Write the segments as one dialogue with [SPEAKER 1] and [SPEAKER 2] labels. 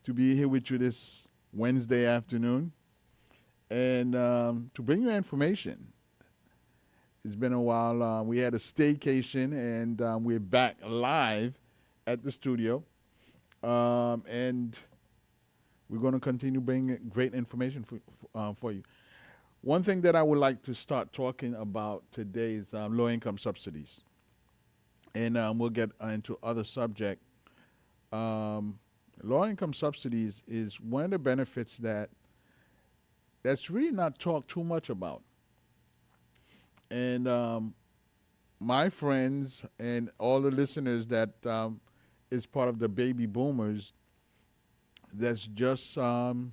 [SPEAKER 1] to be here with you this Wednesday afternoon and to bring you information. It's been a while. We had a staycation and we're back live at the studio. And we're going to continue bringing great information for you. One thing that I would like to start talking about today is low income subsidies. And we'll get into other subject. Low income subsidies is one of the benefits that's really not talked too much about. And my friends and all the listeners that is part of the baby boomers that's just starting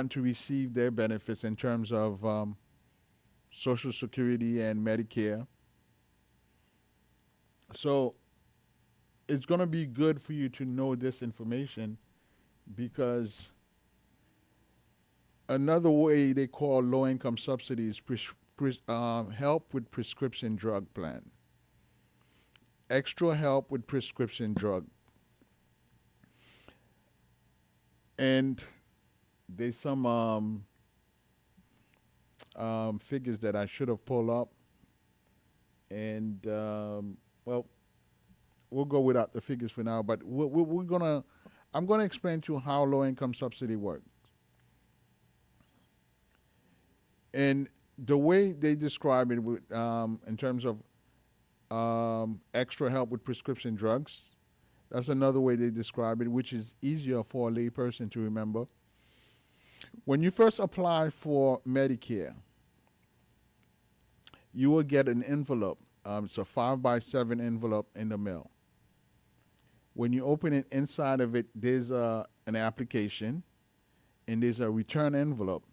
[SPEAKER 1] to receive their benefits in terms of Social Security and Medicare. So it's going to be good for you to know this information because another way they call low income subsidies help with prescription drug plan, extra help with prescription drug. And there's some figures that I should have pulled up. And, well, we'll go without the figures for now, but I'm going to explain to you how low income subsidy works. And the way they describe it in terms of extra help with prescription drugs, that's another way they describe it, which is easier for a layperson to remember. When you first apply for Medicare, you will get an envelope. It's a 5x7 envelope in the mail. When you open it, inside of it, there's an application, and there's a return envelope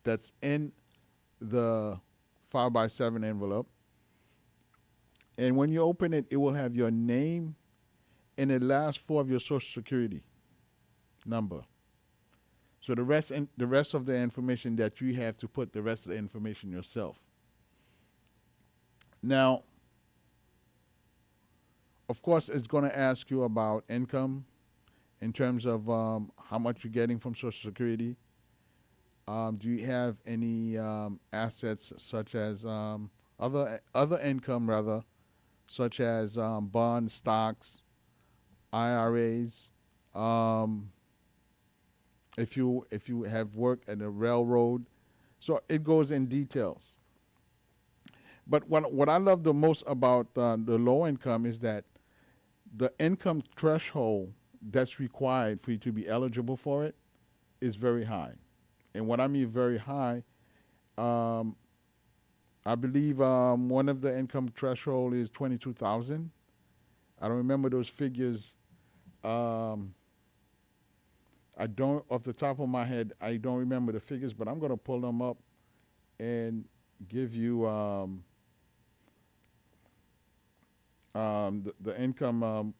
[SPEAKER 1] that's in the 5x7 envelope. And when you open it, it will have your name and the last four of your Social Security number. So the rest of the information that you have to put the rest of the information yourself. Now, of course, it's going to ask you about income in terms of how much you're getting from Social Security. Do you have any assets such as other income rather, such as bonds, stocks, IRAs? If you have worked at a railroad, so it goes in details. But what I love the most about the low income is that the income threshold that's required for you to be eligible for it is very high. And what I mean very high, I believe one of the income threshold is 22,000. I don't remember those figures. I don't, off the top of my head, I don't remember the figures, but I'm going to pull them up and give you the income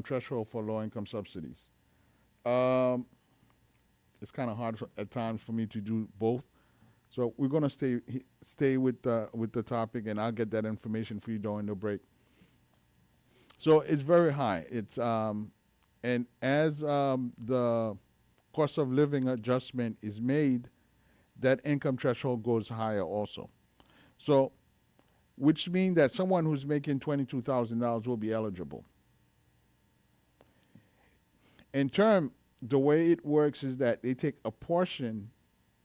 [SPEAKER 1] threshold for low income subsidies. It's kind of hard at times for me to do both, so we're going to stay with the topic, and I'll get that information for you during the break. So it's very high. It's and as the cost of living adjustment is made, that income threshold goes higher also. So, which means that someone who's making $22,000 will be eligible. In term, the way it works is that they take a portion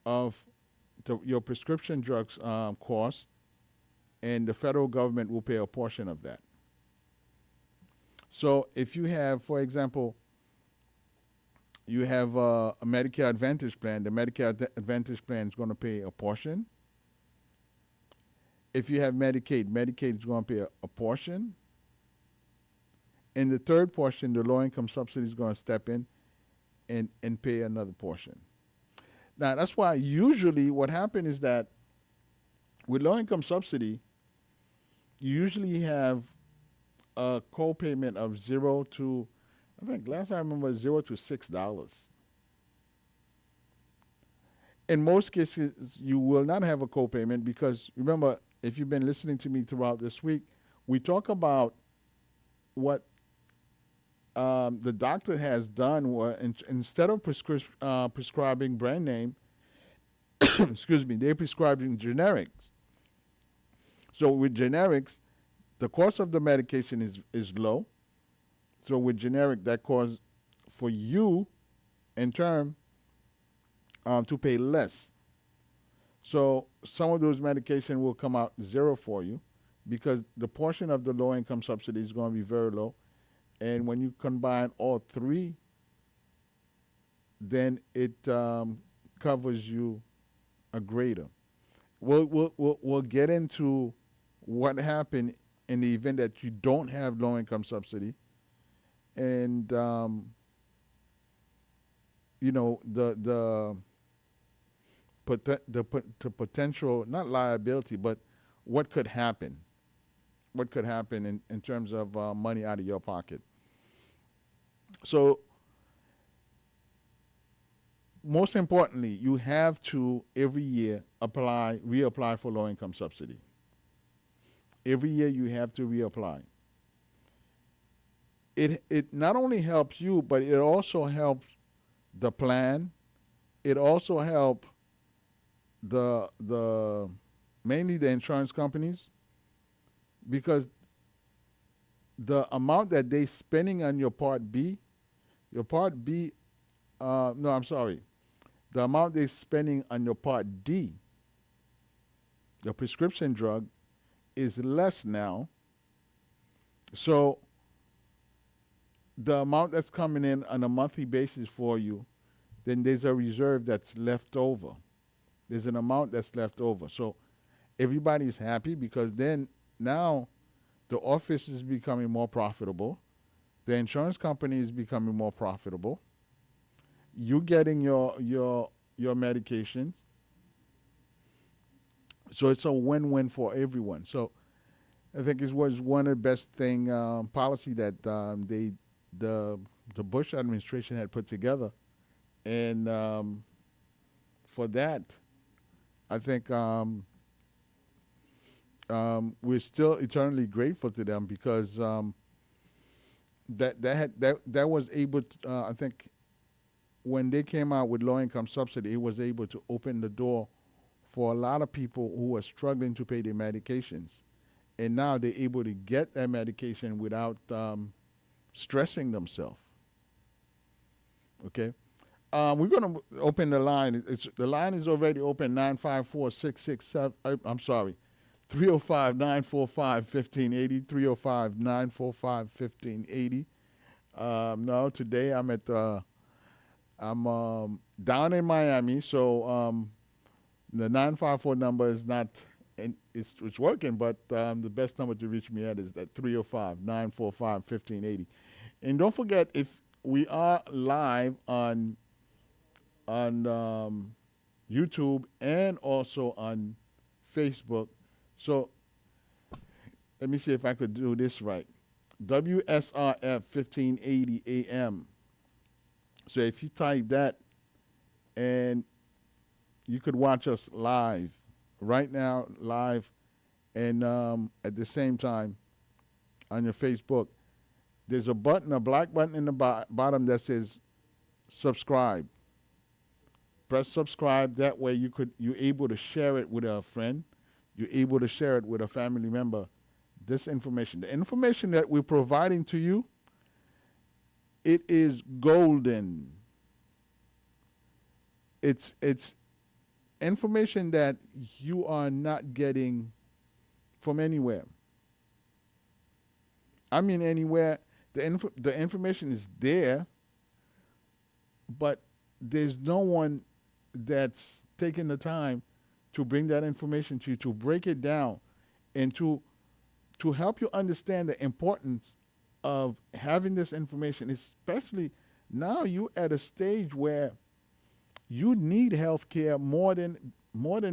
[SPEAKER 1] of your prescription drugs cost, and the federal government will pay a portion of that. So if you have, for example, you have a Medicare Advantage plan, the Medicare Advantage plan is going to pay a portion. If you have Medicaid, Medicaid is going to pay a portion. And the third portion, the low-income subsidy is going to step in and pay another portion. Now, that's why usually what happens is that with low-income subsidy, you usually have a co-payment of $0 to, I think last time I remember, $0 to $6. In most cases, you will not have a co-payment because, remember, if you've been listening to me throughout this week, we talk about what the doctor has done instead of prescribing brand name, excuse me, they're prescribing generics. So with generics, the cost of the medication is low. So with generic, that costs for you, in turn, to pay less. So some of those medication will come out zero for you because the portion of the low income subsidy is going to be very low. And when you combine all three, then it covers you a greater. We'll get into what happened in the event that you don't have low income subsidy, and the potential, not liability, but what could happen. What could happen in terms of money out of your pocket. So most importantly, you have to every year reapply for low income subsidy. Every year you have to reapply. It not only helps you, but it also helps the plan. It also helps the mainly the insurance companies, because the amount that they spending on your Part B, no, I'm sorry, the amount they're spending on your Part D, the prescription drug, is less now. So the amount that's coming in on a monthly basis for you, then there's a reserve that's left over. There's an amount that's left over. So everybody's happy because then now the office is becoming more profitable. The insurance company is becoming more profitable. You getting your medications. So it's a win-win for everyone. So I think it was one of the best thing policy that the Bush administration had put together, and for that, I think we're still eternally grateful to them because that was able to, I think when they came out with low income subsidy, it was able to open the door for a lot of people who were struggling to pay their medications. And now they're able to get that medication without stressing themselves. Okay? We're going to open the line. The line is already open, 954-667. I'm sorry, 305-945-1580, 305-945-1580. No, today I'm down in Miami, so the 954 number is not, it's working, but the best number to reach me at is at 305-945-1580. And don't forget, if we are live on YouTube and also on Facebook. So let me see if I could do this right. WSRF 1580 AM. So if you type that, and you could watch us live right now, live, and at the same time on your Facebook. There's a button, a black button in the bottom that says subscribe. Press subscribe. That way you're able to share it with a friend. You're able to share it with a family member. This information, the information that we're providing to you, it is golden. It's information that you are not getting from anywhere. I mean anywhere. The information is there, but there's no one that's taking the time to bring that information to you, to break it down, and to help you understand the importance of having this information, especially now you at a stage where you need health care more than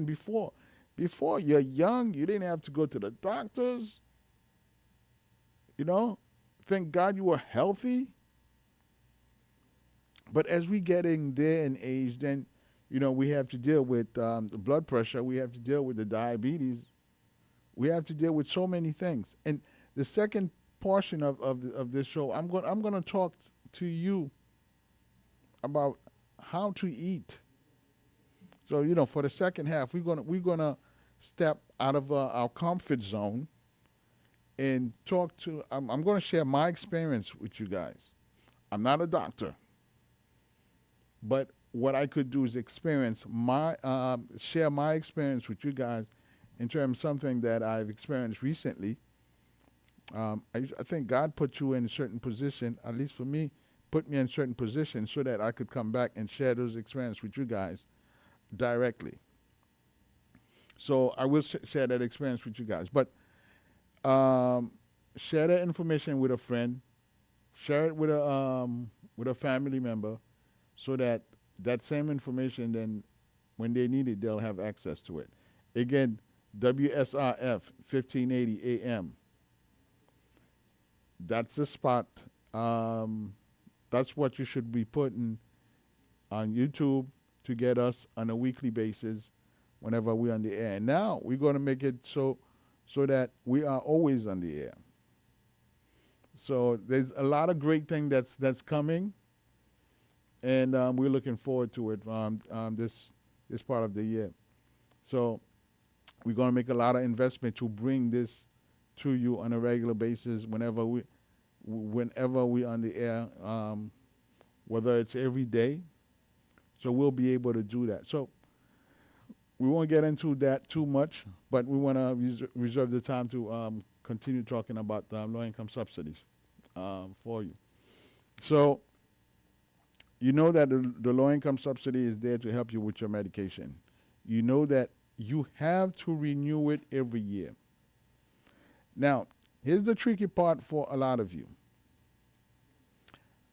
[SPEAKER 1] before. Before, you're young, you didn't have to go to the doctors. Thank God you were healthy. But as we getting there in age, then, we have to deal with the blood pressure. We have to deal with the diabetes. We have to deal with so many things. And the second portion of this show, I'm going to talk to you about how to eat. So for the second half, we're gonna step out of our comfort zone and talk to. I'm going to share my experience with you guys. I'm not a doctor, but what I could do is experience my share my experience with you guys in terms of something that I've experienced recently. I think God put you in a certain position, at least for me, put me in a certain position so that I could come back and share those experiences with you guys directly. So I will share that experience with you guys. But um, share that information with a friend, share it with a family member, so that that same information then when they need it they'll have access to it. Again, WSRF 1580 AM. That's the spot. Um, that's what you should be putting on YouTube to get us on a weekly basis whenever we're on the air. And now we're going to make it so that we are always on the air. So there's a lot of great thing that's coming, and we're looking forward to it this part of the year. So we're going to make a lot of investment to bring this to you on a regular basis whenever we on the air, whether it's every day. So we'll be able to do that. So we won't get into that too much, but we want to reserve the time to continue talking about low-income subsidies for you. So you know that the low-income subsidy is there to help you with your medication. You know that you have to renew it every year. Now, here's the tricky part for a lot of you.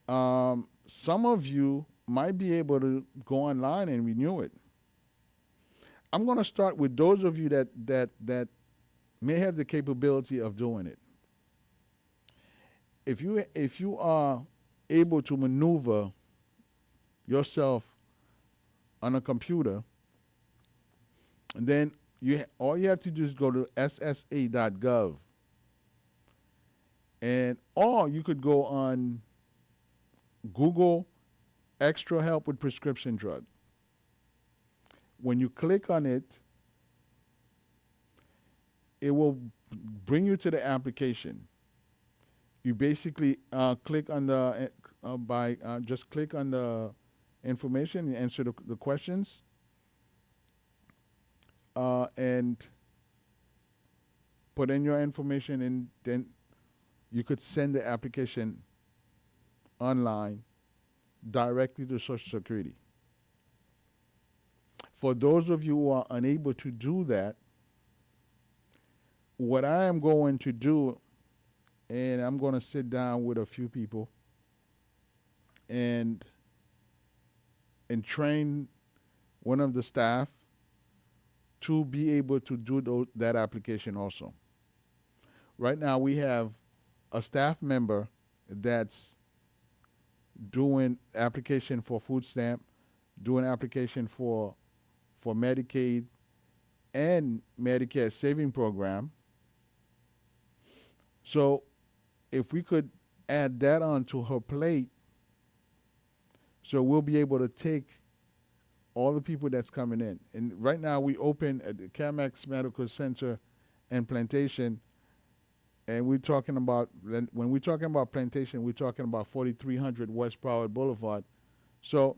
[SPEAKER 1] Some of you might be able to go online and renew it. I'm going to start with those of you that may have the capability of doing it. If you are able to maneuver yourself on a computer, then all you have to do is go to ssa.gov, or you could go on Google extra help with prescription drug. When you click on it, it will bring you to the application. You basically click on the just click on the information and answer the questions, and put in your information, and then you could send the application online directly to Social Security. For those of you who are unable to do that, what I am going to do, and I'm going to sit down with a few people and train one of the staff to be able to do that application also. Right now we have a staff member that's doing application for food stamp, doing application for Medicaid and Medicare saving program. So if we could add that onto her plate, so we'll be able to take all the people that's coming in. And right now we open at the Camex Medical Center and Plantation, and we're talking about, when we're talking about Plantation, we're talking about 4300 West Broward Boulevard. So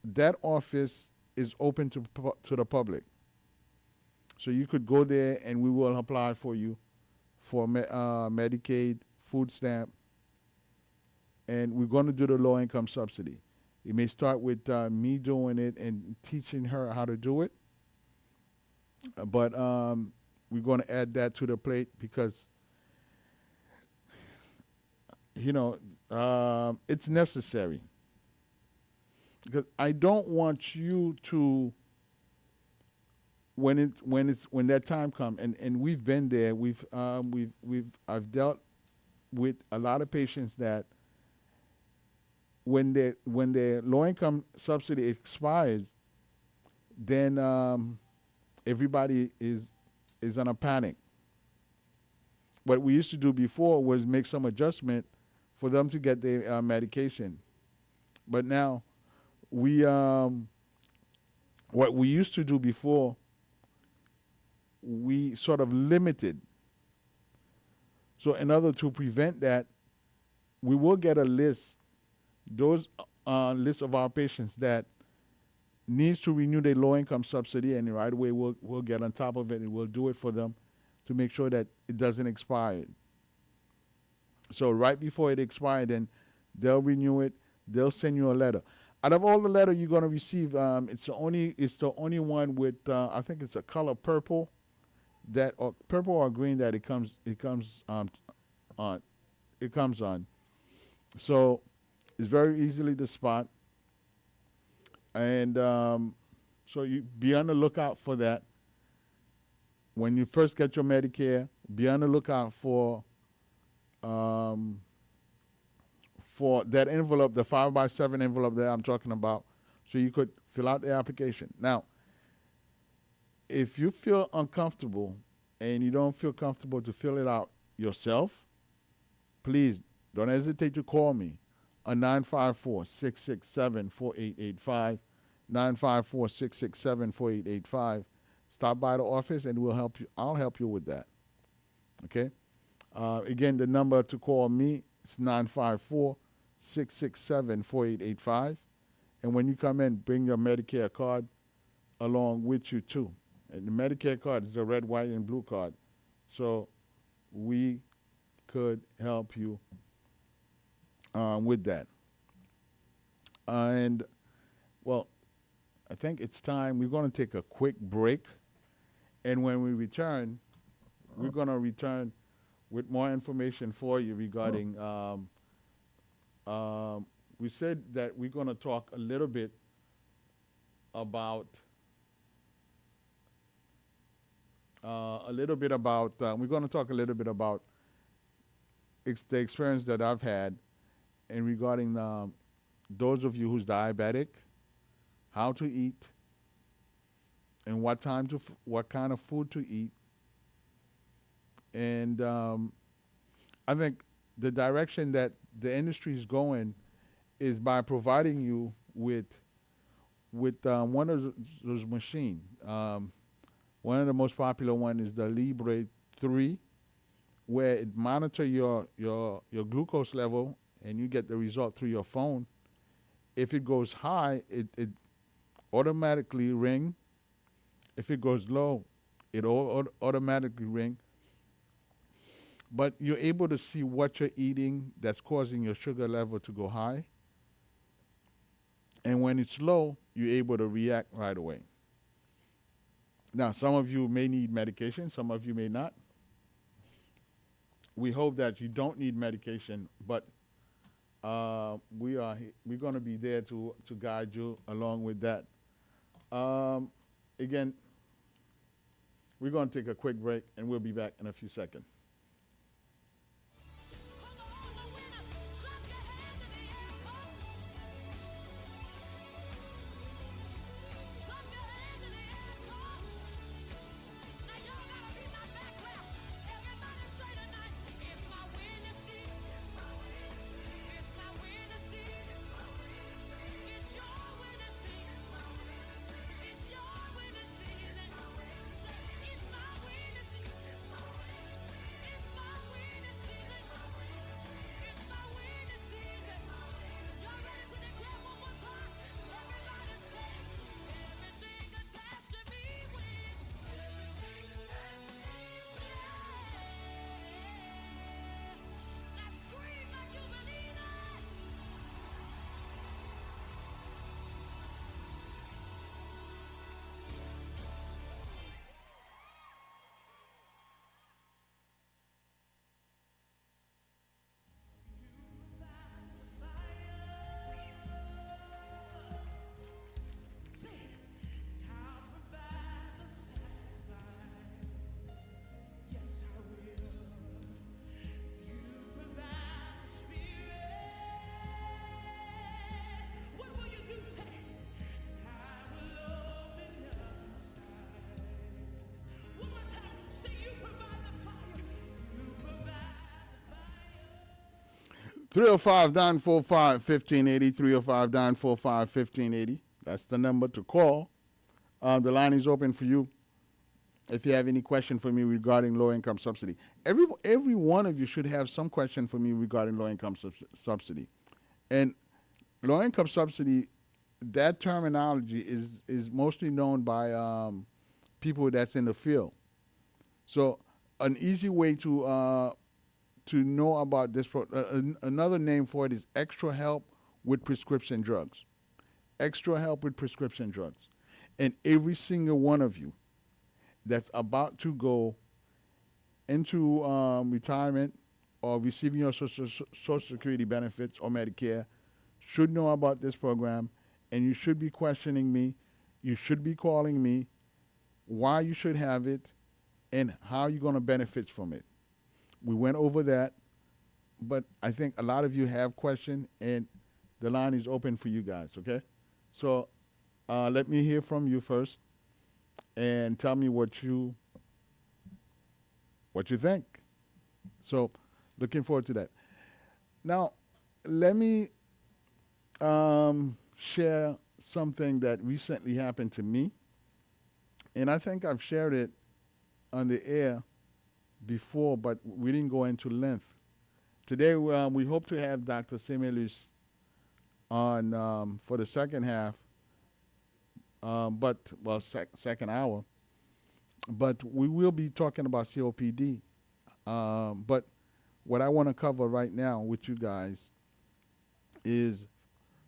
[SPEAKER 1] that office is open to the public. So you could go there and we will apply for you for Medicaid, food stamp, and we're going to do the low income subsidy. It may start with me doing it and teaching her how to do it, but we're going to add that to the plate because, it's necessary. Because I don't want you to, when that time comes, and we've been there, I've dealt with a lot of patients that when their low income subsidy expires, then everybody is on a panic what we used to do before was make some adjustment for them to get their medication. But now we what we used to do before, we sort of limited. So in order to prevent that, we will get a list, those list of our patients that needs to renew their low income subsidy, and right away we'll get on top of it and we'll do it for them to make sure that it doesn't expire. So right before it expires, then they'll renew it. They'll send you a letter. Out of all the letter you're gonna receive, it's the only one with I think it's a color purple, that or purple or green that it comes on. It comes on. So it's very easily to spot, and so you be on the lookout for that. When you first get your Medicare, be on the lookout for that envelope, the 5x7 envelope that I'm talking about, so you could fill out the application. Now, if you feel uncomfortable and you don't feel comfortable to fill it out yourself, please don't hesitate to call me on 954-667-4885, 954-667-4885. Stop by the office and we'll help you. I'll help you with that. Okay? Again, the number to call me is 954-667-4885. And when you come in, bring your Medicare card along with you too. And the Medicare card is the red, white, and blue card. So we could help you with that. And, well, I think it's time. We're going to take a quick break. And when we return, we're going to return with more information for you regarding, we said that we're going to talk a little bit about, we're going to talk a little bit about the experience that I've had and regarding those of you who's diabetic, how to eat, and what kind of food to eat. And I think the direction that the industry is going is by providing you with one of those machines. One of the most popular one is the Libre 3, where it monitors your glucose level and you get the result through your phone. If it goes high, it automatically ring. If it goes low, it automatically ring. But you're able to see what you're eating that's causing your sugar level to go high. And when it's low, you're able to react right away. Now, some of you may need medication, some of you may not. We hope that you don't need medication, but we're going to be there to guide you along with that. Again, we're going to take a quick break, and we'll be back in a few seconds. 305-945-1580, 305-945-1580. That's the number to call. The line is open for you if you have any question for me regarding low income subsidy. Every one of you should have some question for me regarding low income subsidy. And low income subsidy, that terminology is mostly known by people that's in the field. So an easy way to know about this, another name for it is extra help with prescription drugs. Extra help with prescription drugs. And every single one of you that's about to go into retirement or receiving your Social Security benefits or Medicare should know about this program, and you should be questioning me. You should be calling me why you should have it and how you're going to benefit from it. We went over that, but I think a lot of you have questions, and the line is open for you guys, okay? So let me hear from you first and tell me what you think. So looking forward to that. Now, let me share something that recently happened to me, and I think I've shared it on the air before, but we didn't go into length. Today, we hope to have Dr. Semelus on for the second half, second hour. But we will be talking about COPD. But what I want to cover right now with you guys is,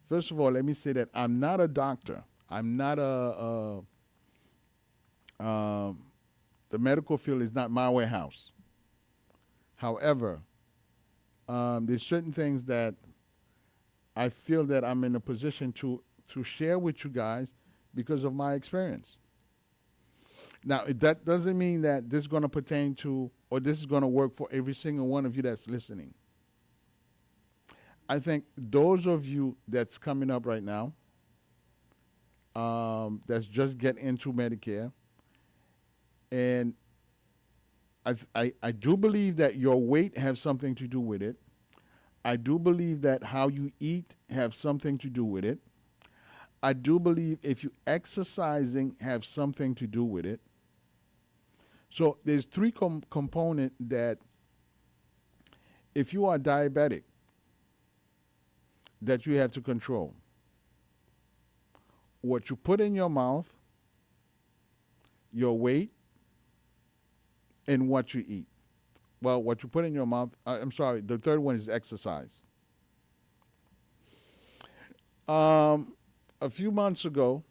[SPEAKER 1] first of all, let me say that I'm not a doctor. I'm not the medical field is not my warehouse. However, there's certain things that I feel that I'm in a position to share with you guys because of my experience. Now, that doesn't mean that this is going to pertain to, or this is going to work for every single one of you that's listening. I think those of you that's coming up right now, that's just getting into Medicare, and I do believe that your weight has something to do with it. I do believe that how you eat have something to do with it. I do believe if you exercising have something to do with it. So there's three components that if you are diabetic that you have to control. What you put in your mouth, your weight, and what you eat. Well, what you put in your mouth, I'm sorry, the third one is exercise. A few months ago,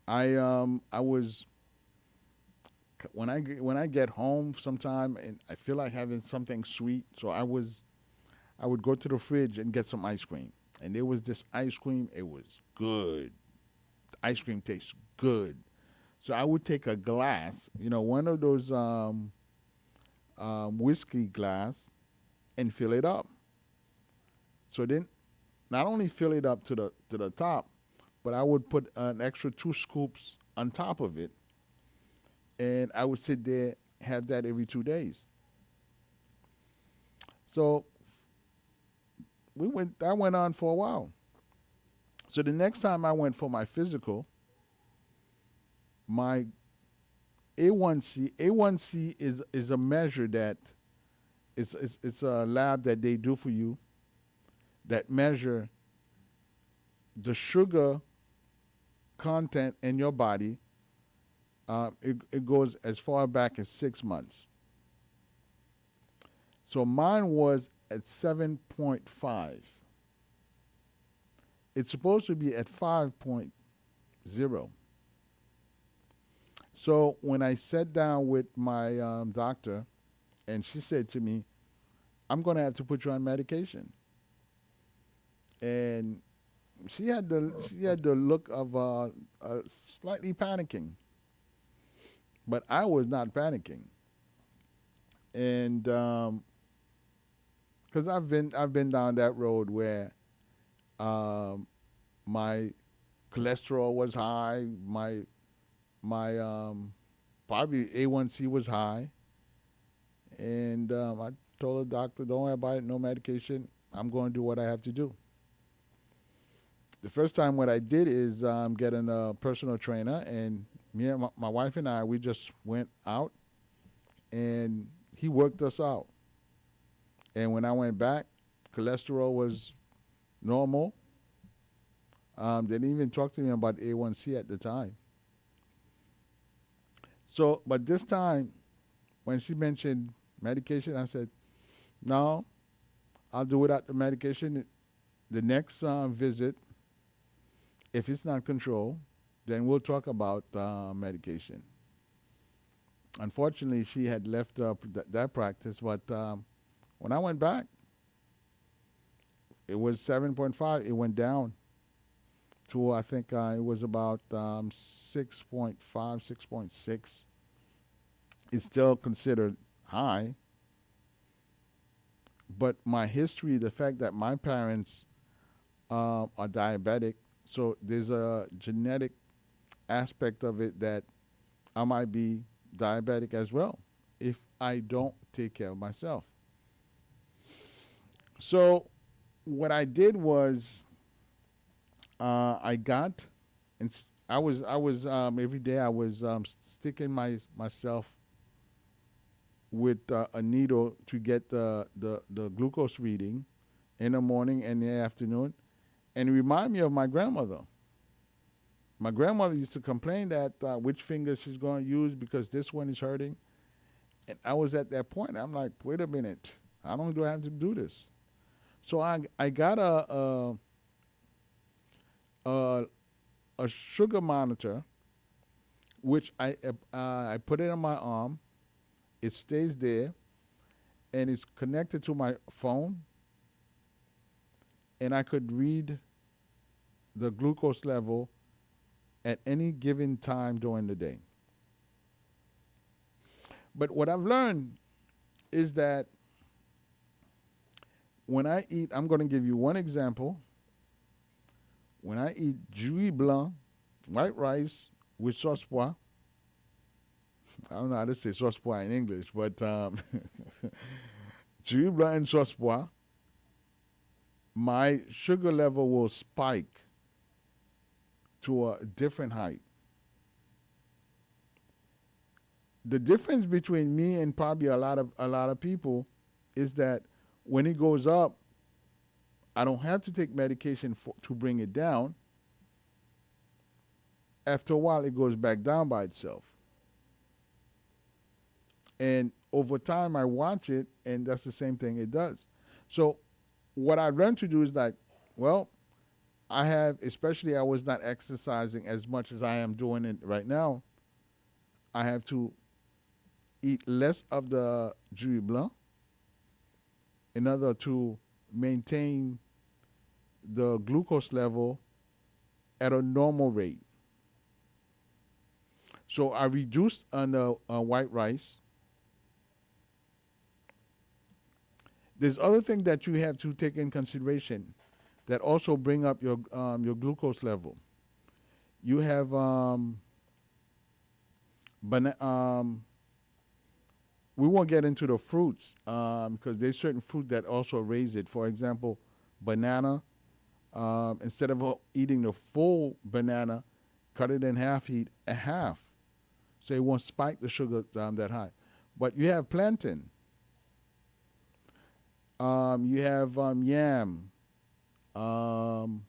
[SPEAKER 1] I was, when I get home sometime and I feel like having something sweet, so I would go to the fridge and get some ice cream. And there was this ice cream, it was good. Ice cream tastes good. So I would take a glass, one of those whiskey glass, and fill it up. So then, not only fill it up to the top, but I would put an extra 2 scoops on top of it, and I would sit there, have that every 2 days. So that went on for a while. So the next time I went for my physical, my A1C is a measure that it's a lab that they do for you that measure the sugar content in your body. It goes as far back as 6 months. So mine was at 7.5. It's supposed to be at 5.0. So when I sat down with my doctor, and she said to me, "I'm going to have to put you on medication," and she had the look of slightly panicking, but I was not panicking, and because I've been down that road where my cholesterol was high, my probably A1C was high, and I Told the doctor, don't worry about it, no medication. I'm going to do what I have to do. The first time what I did is getting a personal trainer, and me and my wife and I, we just went out, and he worked us out. And when I went back, cholesterol was normal. They didn't even talk to me about A1C at the time. So, but this time, when she mentioned medication, I said, no, I'll do without the medication. The next visit, if it's not controlled, then we'll talk about medication. Unfortunately, she had left that practice, but when I went back, it was 7.5. It went down to, I think it was about 6.5, 6.6. It's still considered high, but my history, the fact that my parents are diabetic, so there's a genetic aspect of it that I might be diabetic as well if I don't take care of myself. So what I did was I got, and I was every day I was sticking myself with a needle to get the glucose reading in the morning and the afternoon, and it reminded me of my grandmother. My grandmother used to complain that which finger she's going to use because this one is hurting, and I was at that point. I'm like, wait a minute, how long do I have to do this? So I got a a sugar monitor, which I put it on my arm. It stays there, and it's connected to my phone, and I could read the glucose level at any given time during the day. But what I've learned is that when I eat, I'm going to give you one example. When I eat jus blanc, white rice with sauce pois, I don't know how to say sauce pois in English, but jus blanc and sauce pois, my sugar level will spike to a different height. The difference between me and probably a lot of people is that when it goes up, I don't have to take medication to bring it down. After a while, it goes back down by itself. And over time, I watch it, and that's the same thing it does. So what I learned to do is like, well, especially I was not exercising as much as I am doing it right now. I have to eat less of the jus blanc in order to maintain the glucose level at a normal rate. So I reduced on the white rice. There's other things that you have to take in consideration that also bring up your glucose level. You have we won't get into the fruits because there's certain fruit that also raise it. For example, banana. Instead of eating the full banana, cut it in half, eat a half. So it won't spike the sugar that high. But you have plantain. You have yam. What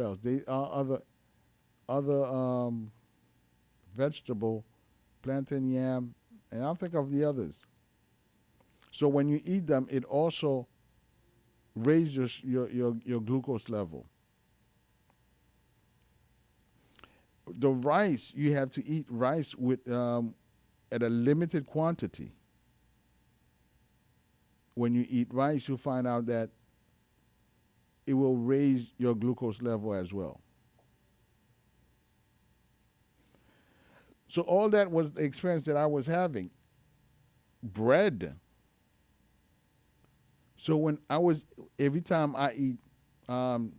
[SPEAKER 1] else? They other vegetable, plantain, yam, and I'll think of the others. So when you eat them, it also raises your glucose level. The rice, you have to eat rice with at a limited quantity. When you eat rice, you find out that it will raise your glucose level as well. So all that was the experience that I was having. Bread. So every time I eat, during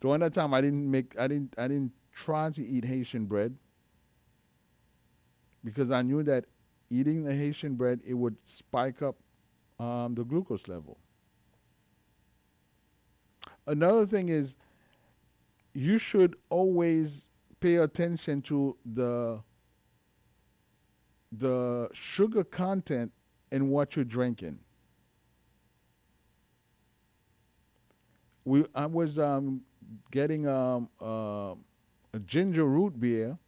[SPEAKER 1] that time I didn't try to eat Haitian bread because I knew that eating the Haitian bread, it would spike up the glucose level. Another thing is you should always pay attention to the sugar content in what you're drinking. I was getting a ginger root beer,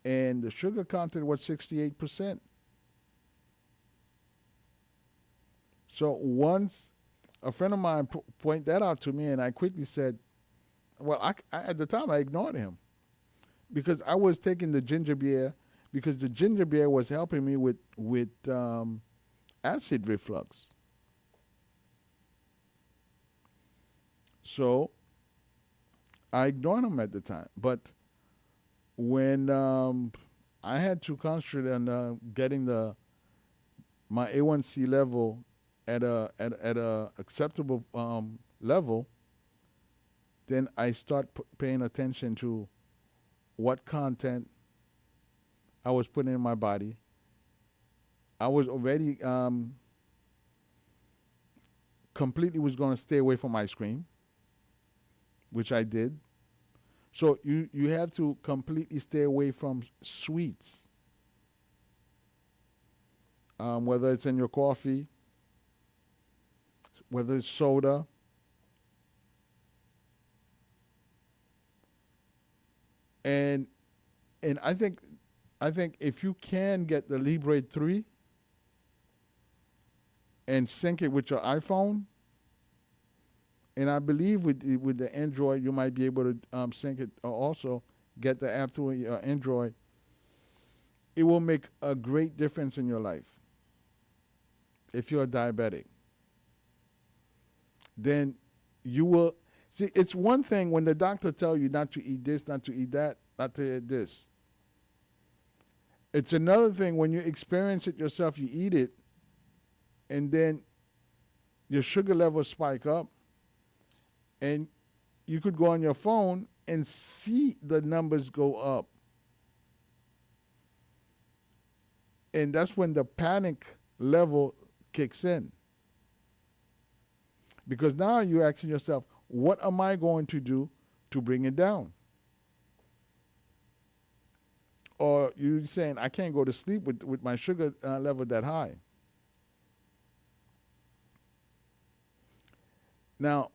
[SPEAKER 1] and the sugar content was 68%. So once a friend of mine pointed that out to me, and I quickly said, "Well, at the time I ignored him because I was taking the ginger beer because the ginger beer was helping me with acid reflux." So I ignored him at the time. But when I had to concentrate on getting the my A1C level at a acceptable level, then I start paying attention to what content I was putting in my body. I was already completely was going to stay away from ice cream, which I did. So you have to completely stay away from sweets, whether it's in your coffee, whether it's soda. And and I think if you can get the Libre 3 and sync it with your iPhone, and I believe with the Android you might be able to sync it or also get the app through your Android. It will make a great difference in your life. If you're a diabetic, then you will see. It's one thing when the doctor tell you not to eat this, not to eat that, not to eat this. It's another thing when you experience it yourself. You eat it, and then your sugar levels spike up, and you could go on your phone and see the numbers go up. And that's when the panic level kicks in. Because now you're asking yourself, what am I going to do to bring it down? Or you're saying, I can't go to sleep with my sugar level that high. Now,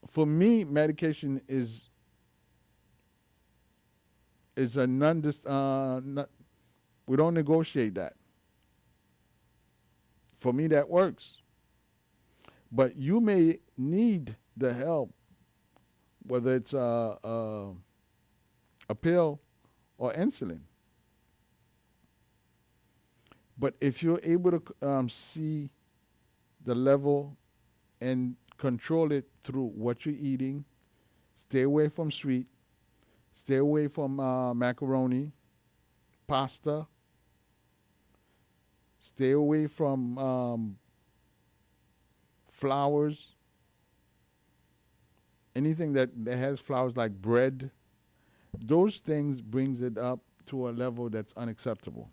[SPEAKER 1] for me, medication is a we don't negotiate that. For me, that works. But you may need the help, whether it's a pill or insulin. But if you're able to see the level and control it through what you're eating, stay away from sweet, stay away from macaroni, pasta, stay away from flours, anything that has flours like bread. Those things brings it up to a level that's unacceptable.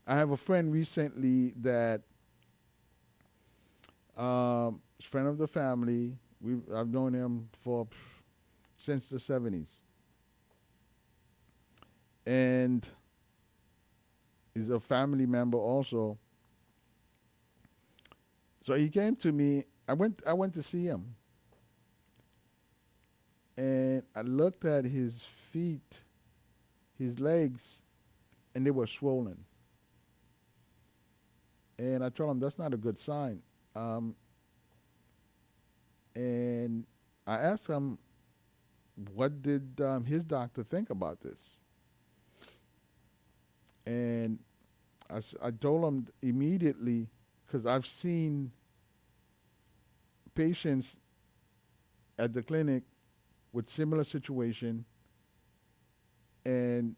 [SPEAKER 1] I have a friend recently that friend of the family. I've known him since the 70s, and is a family member also. So he came to me. I went to see him, and I looked at his feet, his legs, and they were swollen. And I told him that's not a good sign. And I asked him, what did his doctor think about this? And I told him immediately, because I've seen patients at the clinic with similar situation, and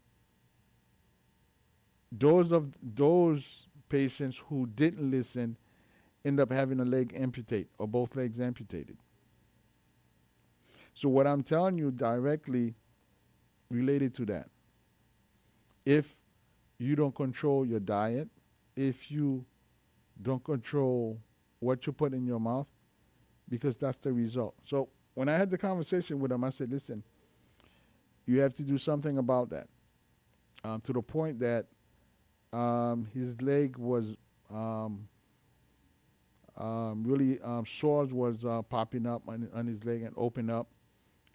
[SPEAKER 1] those patients who didn't listen end up having a leg amputate or both legs amputated. So what I'm telling you directly related to that, if you don't control your diet, if you don't control what you put in your mouth, because that's the result. So when I had the conversation with him, I said, listen, you have to do something about that. To the point that his leg was really sores was popping up on his leg and open up.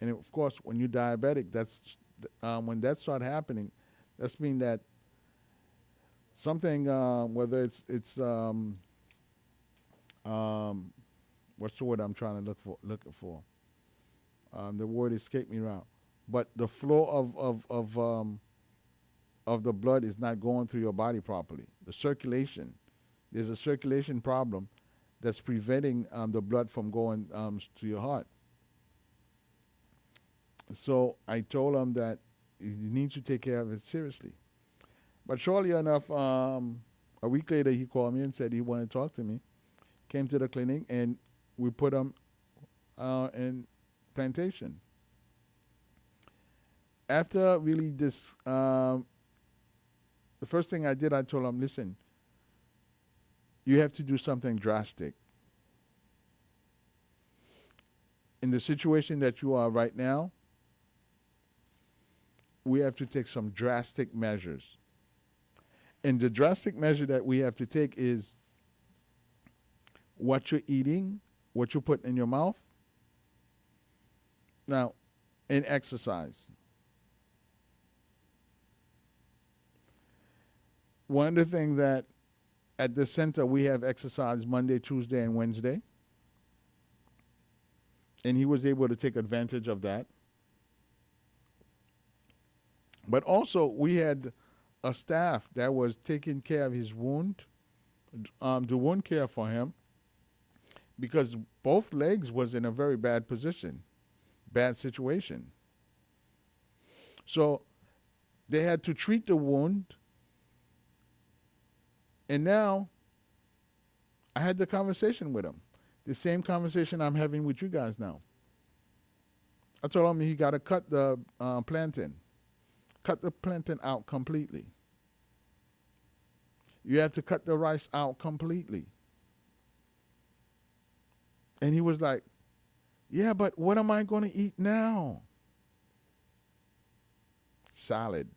[SPEAKER 1] And of course, when you're diabetic, that's when that start happening. That's mean that something, whether it's um, what's the word I'm trying to looking for? The word escaped me now. But the flow of the blood is not going through your body properly. The circulation, there's a circulation problem that's preventing the blood from going to your heart. So I told him that you need to take care of it seriously. But shortly enough, a week later, he called me and said he wanted to talk to me. Came to the clinic and we put him in plantation. After really this, the first thing I did, I told him, listen, you have to do something drastic. In the situation that you are right now, we have to take some drastic measures. And the drastic measure that we have to take is what you're eating, what you put in your mouth. Now, and exercise. One of the things that at the center we have exercise Monday, Tuesday, and Wednesday. And he was able to take advantage of that. But also, we had a staff that was taking care of his wound, the wound care for him, because both legs was in a very bad position, bad situation. So they had to treat the wound. And now I had the conversation with him, the same conversation I'm having with you guys now. I told him he got to cut the plantain. Cut the plantain out completely. You have to cut the rice out completely. And he was like, yeah, but what am I going to eat now? Salad.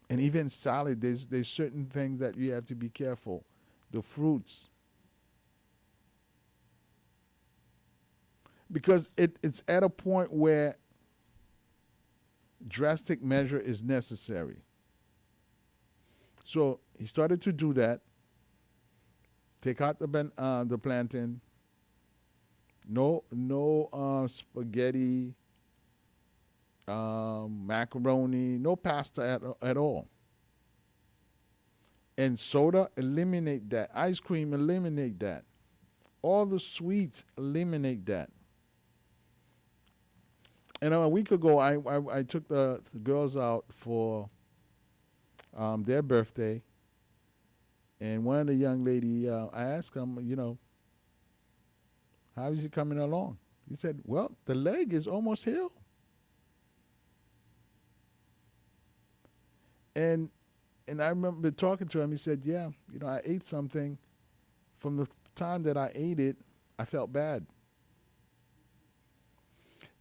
[SPEAKER 1] And even salad, there's certain things that you have to be careful. The fruits. Because it's at a point where drastic measure is necessary. So he started to do that. Take out the plantain. No spaghetti, macaroni, no pasta at all. And soda, eliminate that. Ice cream, eliminate that. All the sweets, eliminate that. And a week ago, I took the girls out for their birthday. And one of the young lady, I asked him, how is he coming along? He said, well, the leg is almost healed. And I remember talking to him. He said, yeah, I ate something. From the time that I ate it, I felt bad.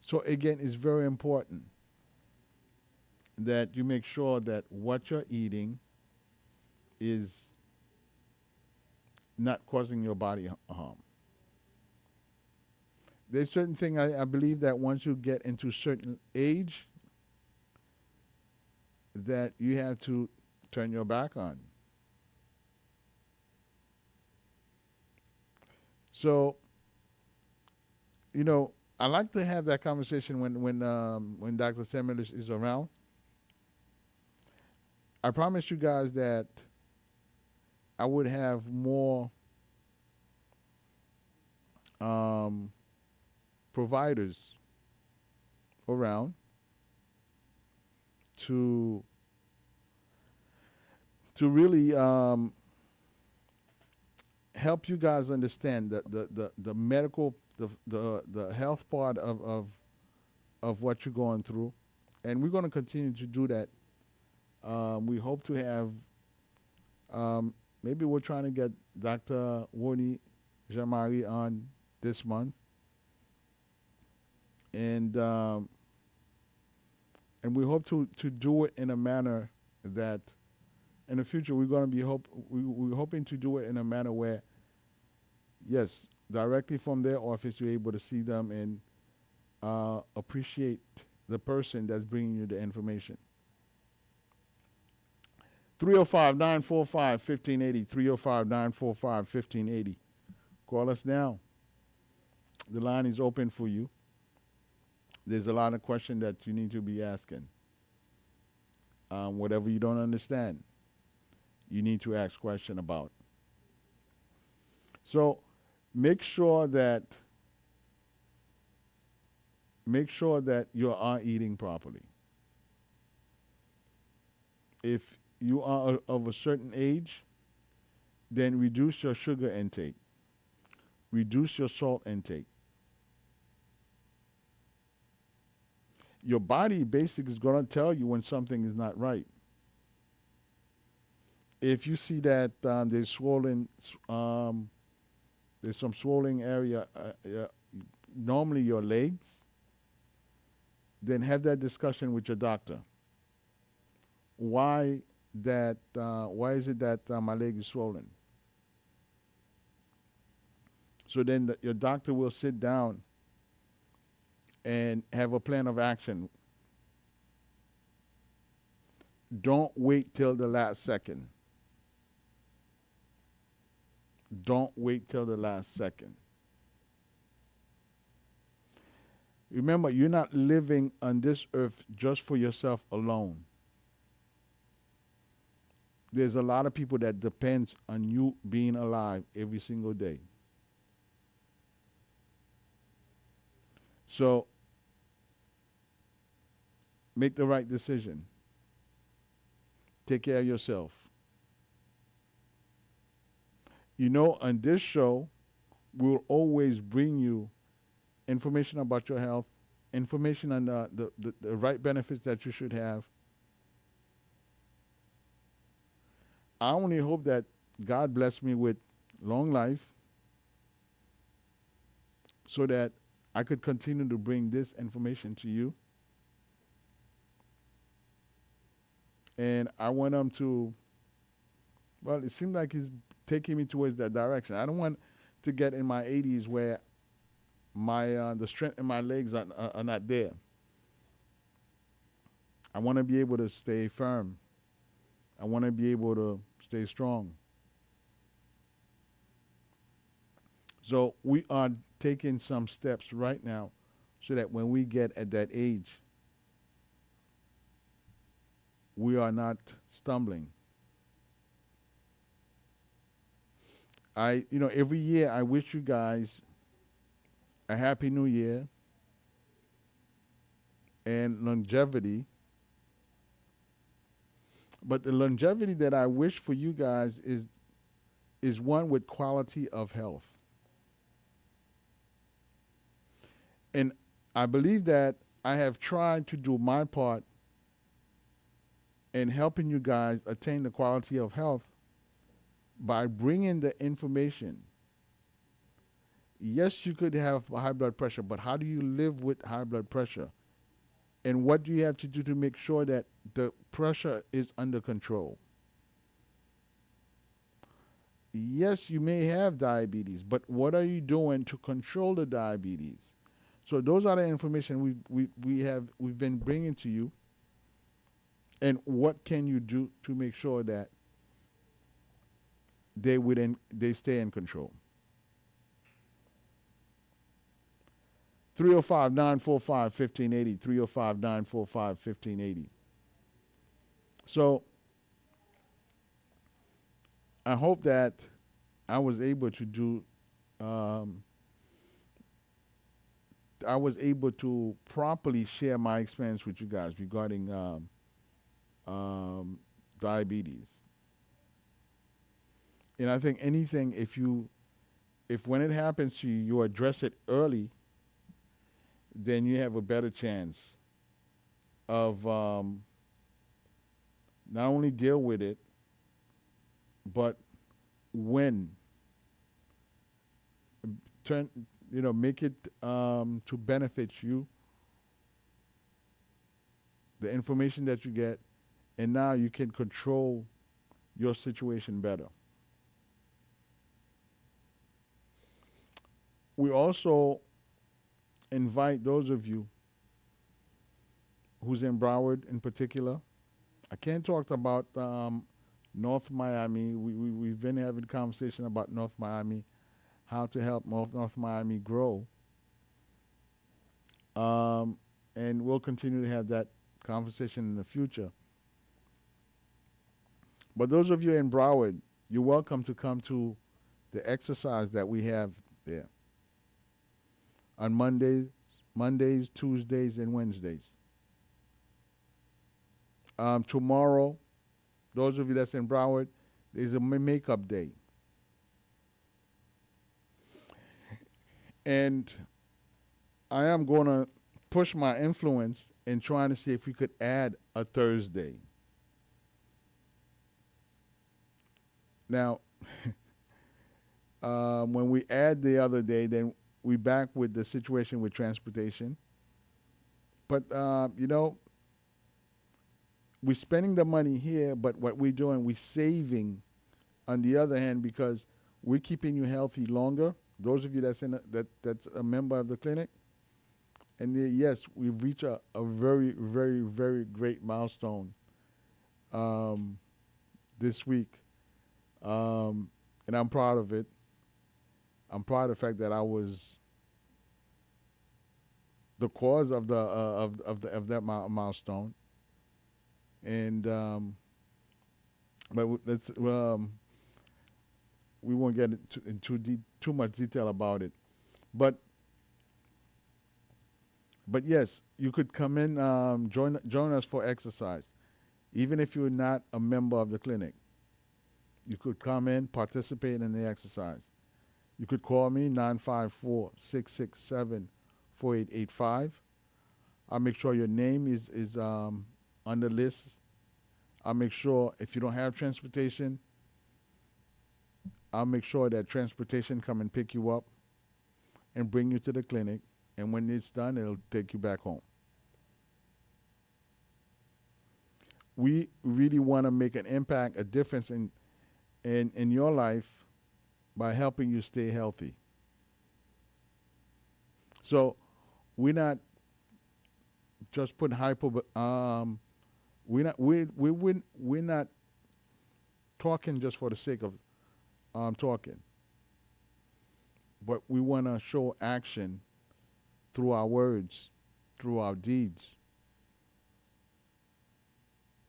[SPEAKER 1] So again, it's very important that you make sure that what you're eating is not causing your body harm. There's certain thing I believe that once you get into certain age, that you have to turn your back on. So, I like to have that conversation when Dr. Semelish is around. I promise you guys that I would have more providers around to really help you guys understand the medical, the health part of what you're going through. And we're going to continue to do that. We hope to have Um, Maybe we're trying to get Dr. Woni Jean-Marie on this month, and um, and we hope to do it in a manner that in the future we're going to be we're hoping to do it in a manner where, yes, directly from their office you're able to see them and appreciate the person that's bringing you the information. 305-945-1580. 305-945-1580. Call us now. The line is open for you. There's a lot of questions that you need to be asking. Whatever you don't understand, you need to ask question about. So make sure that you are eating properly. If you are of a certain age, then reduce your sugar intake, reduce your salt intake. Your body basically is going to tell you when something is not right. If you see that there's swollen, there's some swollen area, normally your legs, then have that discussion with your doctor. Why that? Why is it that my leg is swollen? So then your doctor will sit down and have a plan of action. Don't wait till the last second. Don't wait till the last second. Remember, you're not living on this earth just for yourself alone. There's a lot of people that depends on you being alive every single day. So make the right decision. Take care of yourself. You know, on this show, we'll always bring you information about your health, information on the right benefits that you should have. I only hope that God bless me with long life so that I could continue to bring this information to you. And I want him to, well, it seems like he's taking me towards that direction. I don't want to get in my 80s where my the strength in my legs are not there. I want to be able to stay firm. I want to be able to stay strong. So we are taking some steps right now so that when we get at that age, we are not stumbling. Every year I wish you guys a happy new year and longevity. But the longevity that I wish for you guys is one with quality of health. And I believe that I have tried to do my part in helping you guys attain the quality of health by bringing the information. Yes, you could have high blood pressure, but how do you live with high blood pressure? And what do you have to do to make sure that the pressure is under control? Yes, you may have diabetes, but what are you doing to control the diabetes? So those are the information we've been bringing to you. And what can you do to make sure that they stay in control? 305-945-1580. 305-945-1580. So I hope that I was able to do I was able to properly share my experience with you guys regarding diabetes. And I think anything, if when it happens to you, you address it early, then you have a better chance of not only deal with it, but when turn make it to benefit you, the information that you get, and now you can control your situation better. We also invite those of you who's in Broward in particular. I can't talk about North Miami. We've been having conversation about North Miami, how to help North Miami grow. Um, and we'll continue to have that conversation in the future. But those of you in Broward, you're welcome to come to the exercise that we have there on Mondays, Tuesdays, and Wednesdays. Tomorrow, those of you that's in Broward, there's a makeup day. And I am going to push my influence in trying to see if we could add a Thursday. Now, when we add the other day, then we back with the situation with transportation. But we're spending the money here, but what we're doing, we're saving on the other hand because we're keeping you healthy longer. Those of you that's a member of the clinic, and yes, we've reached a very, very, very great milestone this week, and I'm proud of it. I'm proud of the fact that I was the cause of the of that milestone, and but we won't get into too much detail about it, but yes, you could come in, join us for exercise, even if you're not a member of the clinic. You could come in, participate in the exercise. You could call me 954-667-4885. I'll make sure your name is on the list. I'll make sure if you don't have transportation, I'll make sure that transportation come and pick you up and bring you to the clinic. And when it's done, it'll take you back home. We really want to make an impact, a difference in your life by helping you stay healthy. So we're not just putting we're not talking just for the sake of talking, but we want to show action through our words, through our deeds.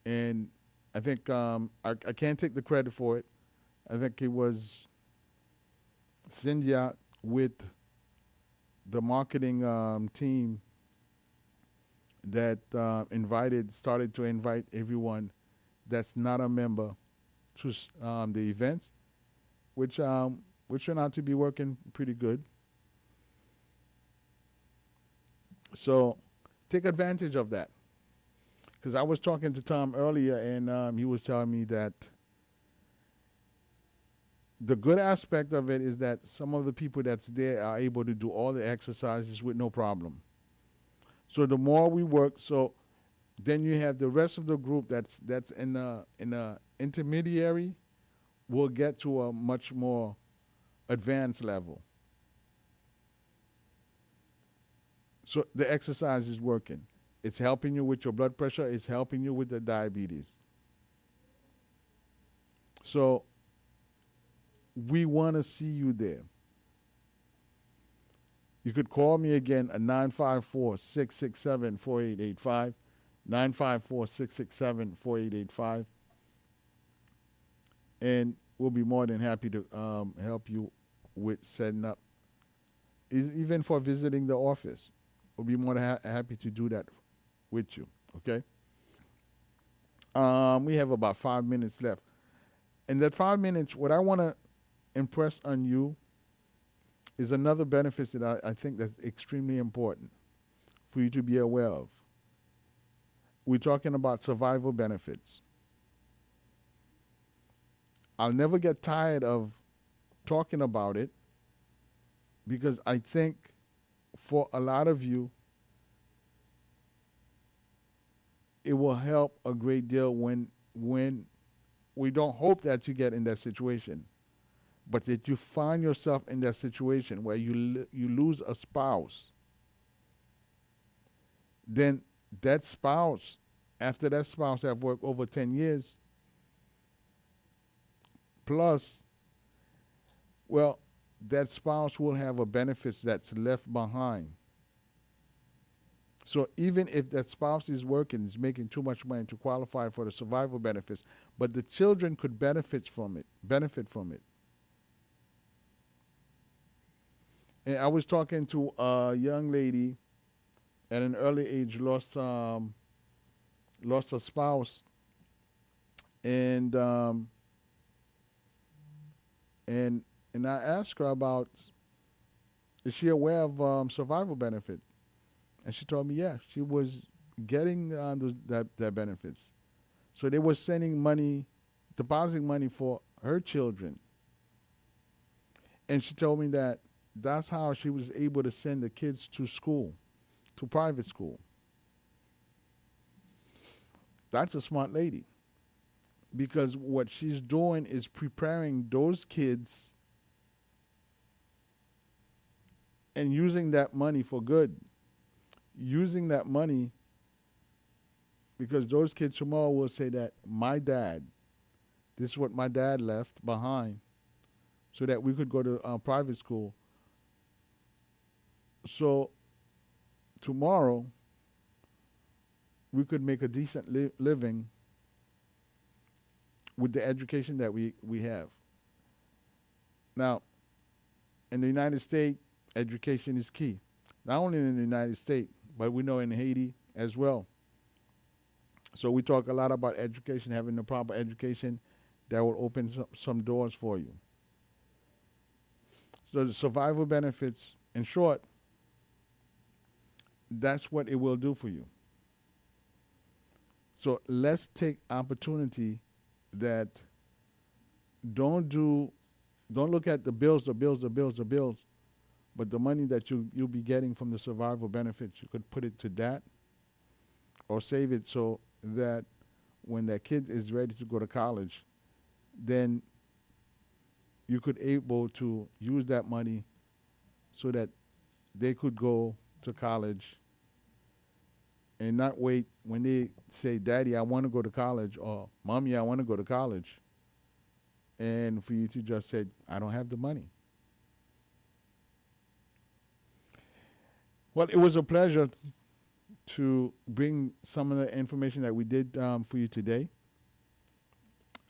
[SPEAKER 1] And I think I can't take the credit for it. I think it was Cynthia with the marketing team that started to invite everyone that's not a member to the events, which turned out to be working pretty good. So take advantage of that. Because I was talking to Tom earlier, and he was telling me that the good aspect of it is that some of the people that's there are able to do all the exercises with no problem. So the more we work, so then you have the rest of the group that's in a intermediary will get to a much more advanced level. So the exercise is working. It's helping you with your blood pressure. It's helping you with the diabetes. So we want to see you there. You could call me again at 954-667-4885, 954-667-4885, and we'll be more than happy to help you with setting up, even for visiting the office. We'll be more than happy to do that with you, okay? We have about 5 minutes left. In that 5 minutes, what I want to impress on you is another benefit that I think that's extremely important for you to be aware of. We're talking about survival benefits. I'll never get tired of talking about it because I think for a lot of you, it will help a great deal when we don't hope that you get in that situation, but that you find yourself in that situation where you lose a spouse, then that spouse, after that spouse have worked over 10 years, plus, well, that spouse will have a benefits that's left behind. So even if that spouse is working, is making too much money to qualify for the survival benefits, but the children could benefit from it. And I was talking to a young lady at an early age, lost a spouse, and and and I asked her about, is she aware of survival benefit, and she told me, yeah, she was getting that benefits. So they were sending money, depositing money for her children, and she told me that that's how she was able to send the kids to school, to private school. That's a smart lady because what she's doing is preparing those kids and using that money for good. Using that money because those kids tomorrow will say that my dad, this is what my dad left behind so that we could go to private school. So tomorrow we could make a decent living with the education that we have. Now, in the United States, education is key. Not only in the United States, but we know in Haiti as well. So we talk a lot about education, having the proper education that will open some doors for you. So the survival benefits, in short, that's what it will do for you. So let's take opportunity that don't look at the bills, but the money that you'll be getting from the survival benefits, you could put it to that or save it so that when that kid is ready to go to college, then you could able to use that money so that they could go to college and not wait when they say, Daddy, I want to go to college, or Mommy, I want to go to college, and for you to just say, I don't have the money. Well, it was a pleasure to bring some of the information that we did for you today.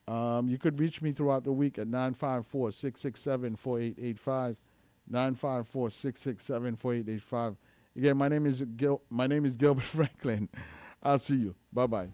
[SPEAKER 1] You could reach me throughout the week at 954-667-4885, 954-667-4885. Again, my name is Gilbert Franklin. I'll see you. Bye-bye.